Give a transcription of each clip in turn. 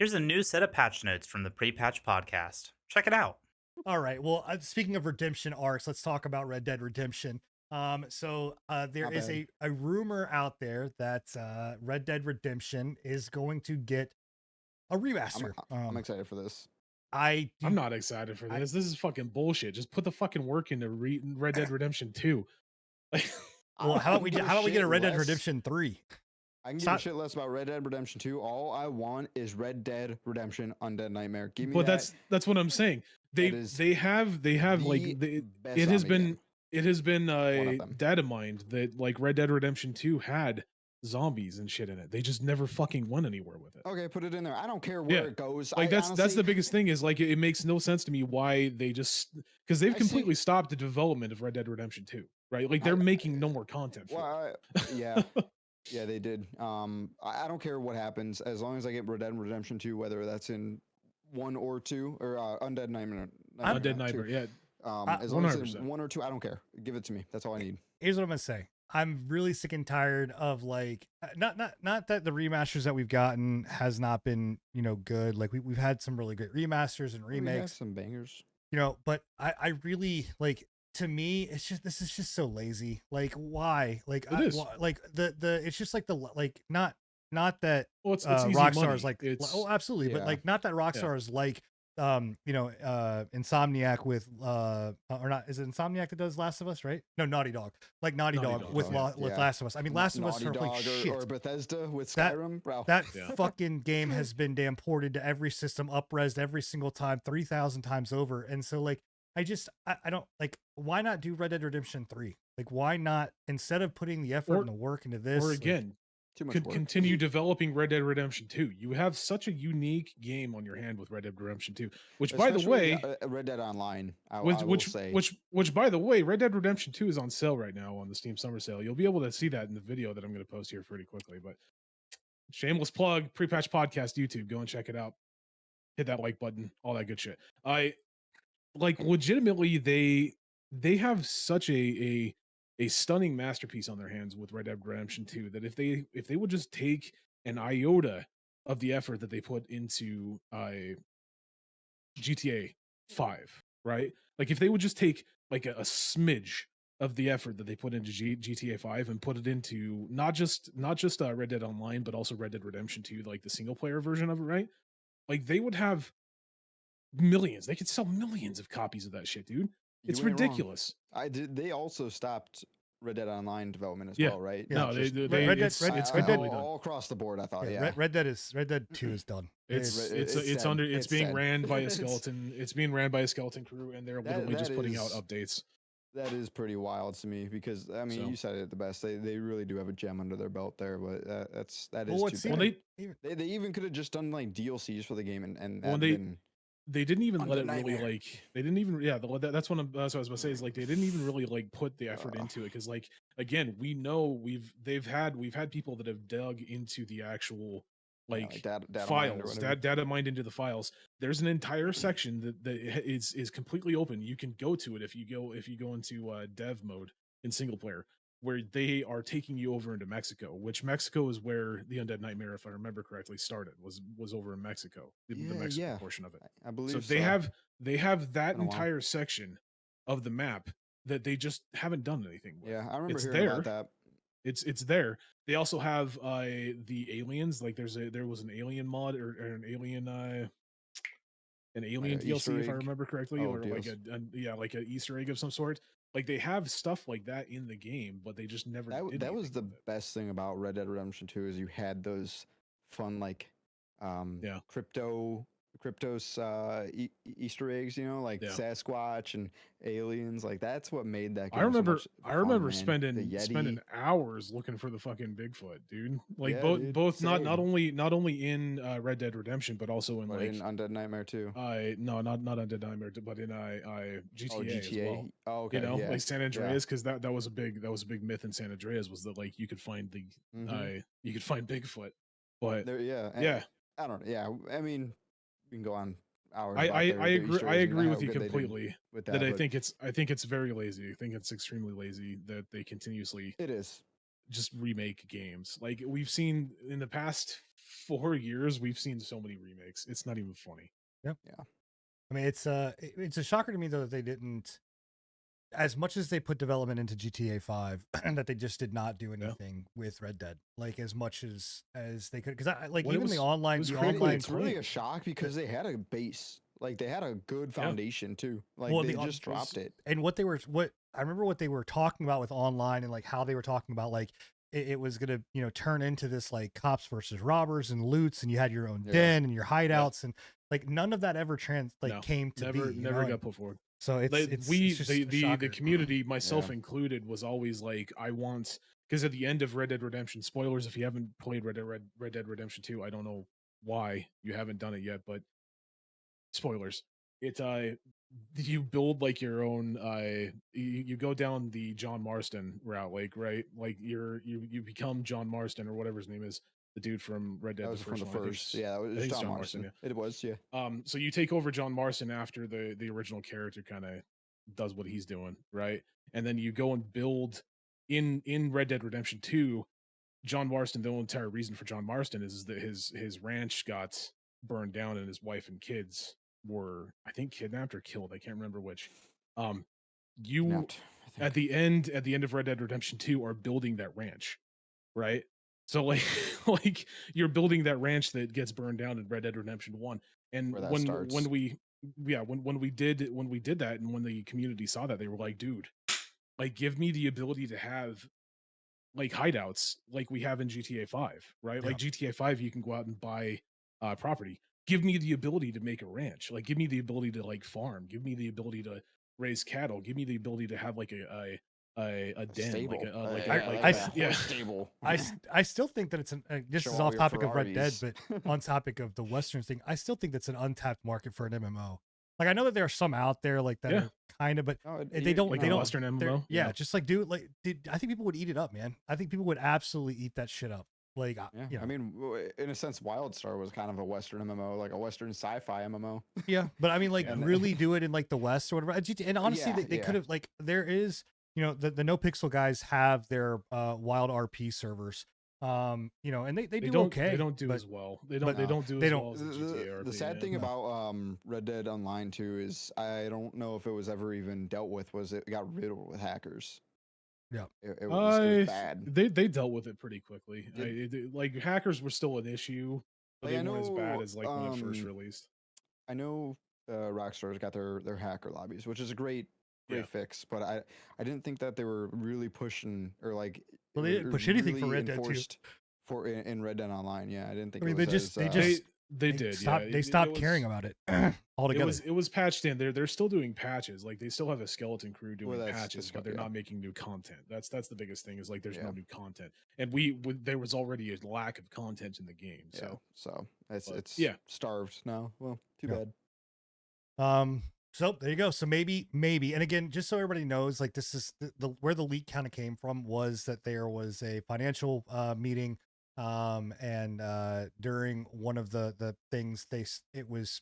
Here's a new set of patch notes from the pre-patch podcast. Check it out. All right. Well, speaking of redemption arcs, let's talk about Red Dead Redemption. There Not is bad. a rumor out there that Red Dead Redemption is going to get a I'm remaster. I'm excited for this. I I'm do. not excited for I, this. This is fucking bullshit. Just put the fucking work into Red Dead Redemption 2. Like, well, I can how about we get a Red Dead less- Redemption 3? I can give Stop- a shit less about Red Dead Redemption 2. All I want is Red Dead Redemption Undead Nightmare. Give me but that. that's what I'm saying. They is they have like best it has zombie been game. it has been of them. data mined that like Red Dead Redemption 2 had zombies and shit in it. They just never fucking went anywhere with it. Okay, put it in there. I don't care where Yeah. it goes. Like that's honestly, the biggest thing is like it makes no sense to me why they just because they've I completely see- stopped the development of Red Dead Redemption 2, right? Like they're making no more content for it. Well, yeah, yeah, they did. I don't care what happens as long as I get Red Dead Redemption 2, whether that's in 1 or 2 or Undead Nightmare. Undead 2. Nightmare, yeah. As long as it's 100%. in 1 or 2, I don't care. Give it to me. That's all I need. Here's what I'm gonna say. I'm really sick and tired of like not that the remasters that we've gotten has not been good. Like we've had some really great remasters and We have remakes. some bangers. But I really like, to me this is just so lazy. Like why? Like It is. like the it's just like not that Well, it's easy Rockstar money. is like It's oh absolutely, but Yeah. like not that Rockstar is like Insomniac with or not, is it Insomniac that does Last of Us, right? No, Naughty Dog. Like Naughty Dog Dog, with yeah. with Yeah. Last of Us. I mean, Last of Us Naughty are like Dog shit. or Bethesda with That- Skyrim, bro. That Yeah. fucking game has been damn ported to every system, up-resed every single time, 3,000 times over. And so like I don't like, why not do Red Dead Redemption 3? Like why not, instead of putting the effort Or- and the work into this? or like, again, Too much could work. continue developing Red Dead Redemption 2. You have such a unique game on your hand with Red Dead Redemption 2, which by the Especially, way, Red Dead Online. I which will which say. which by the way, Red Dead Redemption 2 is on sale right now on the Steam Summer Sale. You'll be able to see that in the video that I'm going to post here pretty quickly. But shameless plug, pre-patch podcast YouTube. Go and check it out. Hit that like button, all that good shit. I like legitimately they have such a stunning masterpiece on their hands with Red Dead Redemption 2 that if they would just take an iota of the effort that they put into GTA 5, right? Like if they would just take like a smidge of the effort that they put into GTA 5 and put it into not just Red Dead Online but also Red Dead Redemption 2, like the single player version of it, right? Like they would have millions. They could sell millions of copies of that shit, dude. You It's ain't wrong. ridiculous. I did. They also stopped Red Dead Online development as Yeah. well, right? Yeah. No, Not they, just- they, Red Dead- it's Red- it's Red Dead- completely done. all across the board. I thought, yeah, yeah. Red Dead 2 is done. It's it's it's sad. under it's It's being sad. ran by a It's- skeleton. It's being ran by a skeleton crew, and they're literally just that putting out is- updates. That is pretty wild to me because I mean, So- you said it the best. They really do have a gem under their belt there, but that is Well, too what's bad. Well, even- They even could have just done like DLCs for the game and Well, that they- been, They didn't even let Undead it really Nightmare. like. They didn't even that's what I was about to say is like they didn't even really like put the effort into it because like again we know we've had people that have dug into the actual like data mined or files whatever. data mined into the files. There's an entire section that is completely open. You can go to it if you go into dev mode in single player where they are taking you over into Mexico, which Mexico is where the Undead Nightmare, if I remember correctly, started was over in Mexico, the Mexico portion of it. I believe So so. they have that Been a while. entire section of the map that they just haven't done anything with. Yeah, I remember It's hearing about there. that. It's there. They also have the aliens. Like there was an alien mod or an alien DLC Easter if I egg? remember correctly, Oh, or like deals. like an Easter egg of some sort. Like they have stuff like that in the game, but they just never did That was the anything with it. best thing about Red Dead Redemption 2 is you had those fun like Yeah. cryptos Easter eggs, like Yeah. Sasquatch and aliens. Like that's what made that game I remember so much I fun, remember man. spending the Yeti. spending hours looking for the fucking Bigfoot, dude. Like Yeah, both dude, both not same. not only in Red Dead Redemption, but also in But like in Undead Nightmare too. no not Undead Nightmare, but in GTA, as well. Oh, okay. You know, yeah. like San Andreas, because that was a big myth in San Andreas was that like you could find the Mhm. you could find Bigfoot, but There, yeah. and yeah, I don't know. Yeah. I mean, we can go on hours. I about I, their I agree Easter I eggs and agree how with you good they did completely with that I but think it's very lazy. I think it's extremely lazy that they continuously it is. just remake games. Like we've seen in the past 4 years, we've seen so many remakes. It's not even funny. Yeah. Yeah. I mean, it's a shocker to me though that they didn't, as much as they put development into GTA 5, and that they just did not do Yeah. anything with Red Dead, like as much as they could. Because I like Well, it even was- the it online, was the critically online It's really play- a shock because they had a base. Like they had a good foundation too. Like Well, they the- just dropped it. and what I remember what they were talking about with online, and like how they were talking about like it was gonna turn into this like cops versus robbers and loots, and you had your own Yeah. den and your hideouts, and like none of that ever No, came to never be. you never know, got and put forward. so it's Like, it's just the a shocker. community, myself included, was always like, I want, because at the end of Red Dead Redemption, spoilers if you haven't played Red Dead Redemption 2, I don't know why you haven't done it yet, but spoilers. It you build like your own you go down the John Marston route, like, right? Like you become John Marston or whatever his name is, the dude from Red Dead, That was the from first the one. first. Yeah, that I was think it's John John Marston. Marston, It was, yeah. So you take over John Marston after the original character kind of does what he's doing, right? And then you go and build in Red Dead Redemption 2, John Marston. The whole entire reason for John Marston is that his ranch got burned down and his wife and kids were, I think, kidnapped or killed. I can't remember which. You Napped, I think. at the end of Red Dead Redemption 2 are building that ranch, right? So like like you're building that ranch that gets burned down in Red Dead Redemption 1. And Where that when starts. we did that, and when the community saw that, they were like, dude, like, give me the ability to have like hideouts like we have in GTA 5, right? Like GTA 5, you can go out and buy property. Give me the ability to make a ranch. Like, give me the ability to like farm. Give me the ability to raise cattle. Give me the ability to have like a den, Stable. like a stable. I still think that it's an this Show is all off your topic of Red Dead, Ferraris. but on topic of the Western thing, I still think that's an untapped market for an MMO. Like I know that there are some out there like that Yeah. are kind of, but No, they don't. like they a don't. Western they're- MMO. Yeah, just like I think people would eat it up, man. I think people would absolutely eat that shit up. Like, Yeah. I mean, in a sense, WildStar was kind of a Western MMO, like a Western sci-fi MMO. yeah, but I mean, like, Yeah. really do it in like the West or whatever. And honestly, Yeah, they yeah. could have like there is, the No Pixel guys have their wild RP servers, and they do don't okay. They don't do but- as well. They but don't do they as don't- well as the GTA RP. The sad thing No. about Red Dead Online 2 is I don't know if it was ever even dealt with. Was it got riddled with hackers? Yeah. It was bad. They dealt with it pretty quickly. Did- Like hackers were still an issue, but Like, they I weren't as bad know, as like when it first released. I know Rockstar's got their hacker lobbies, which is a great Yeah. fix, but I didn't think that they were really pushing or like Well, they didn't or push anything for really Red Dead 2. enforced for in Red Dead Online. Yeah, I didn't think. I mean, it was they just- as, they They did. stopped. Yeah. They It stopped was- caring about it altogether. It was patched in. They're still doing patches. Like they still have a skeleton crew doing Well, that's patches, but they're yeah. not making new content. That's the biggest thing. Is like there's no Yeah. new content, and there was already a lack of content in the game. yeah, So so but, it's yeah. starved now. Well, too Yeah. bad. So there you go. So maybe, and again, just so everybody knows, like this is the where the leak kind of came from was that there was a financial meeting, and during one of the things it was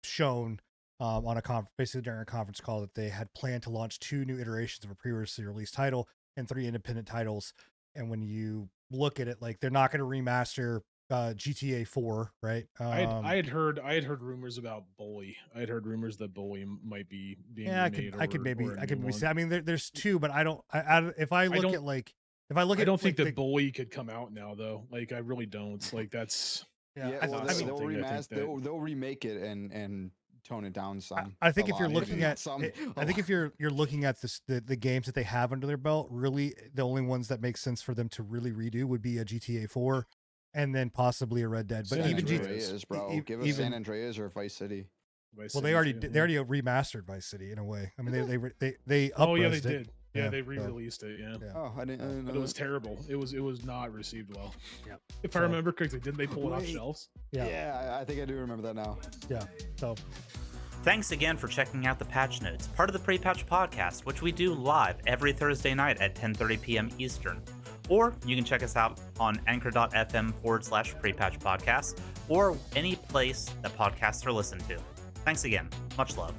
shown on basically during a conference call that they had planned to launch 2 new iterations of a previously released title and 3 independent titles. And when you look at it, like they're not going to remaster GTA 4, right? I had heard rumors about Bully. I had heard rumors that Bully might be being Yeah, remade. I could maybe or a new maybe one. say. I mean, there's 2, but I don't. If I look don't- at like, if I look I at, don't think like, that Bully could come out now though. Like I really don't. Like that's yeah, Well, I that's mean, they'll something I think remaster. They'll remake it and tone it down some. I think a if you're lot, looking maybe not at, some. I think if you're looking at the games that they have under their belt, really the only ones that make sense for them to really redo would be a GTA 4, and then possibly a Red Dead. But San even Andreas. Andreas, bro. even- Give us San Andreas or Vice City. well, they already remastered Vice City in a way. I mean, they Oh yeah, they up-resed it. did. Yeah, Yeah, they so- re-released it. Yeah. Yeah. Oh, I didn't But know it was that. terrible. It was not received well. Yep. If I So- remember correctly, didn't they pull it off Wait. shelves? Yeah, Yeah, I think I do remember that now. yeah. So Thanks again for checking out the Patch Notes, part of the Pre-Patch Podcast, which we do live every Thursday night at 10:30 p.m. Eastern. Or you can check us out on anchor.fm/Pre-Patch Podcast or any place that podcasts are listened to. Thanks again. Much love.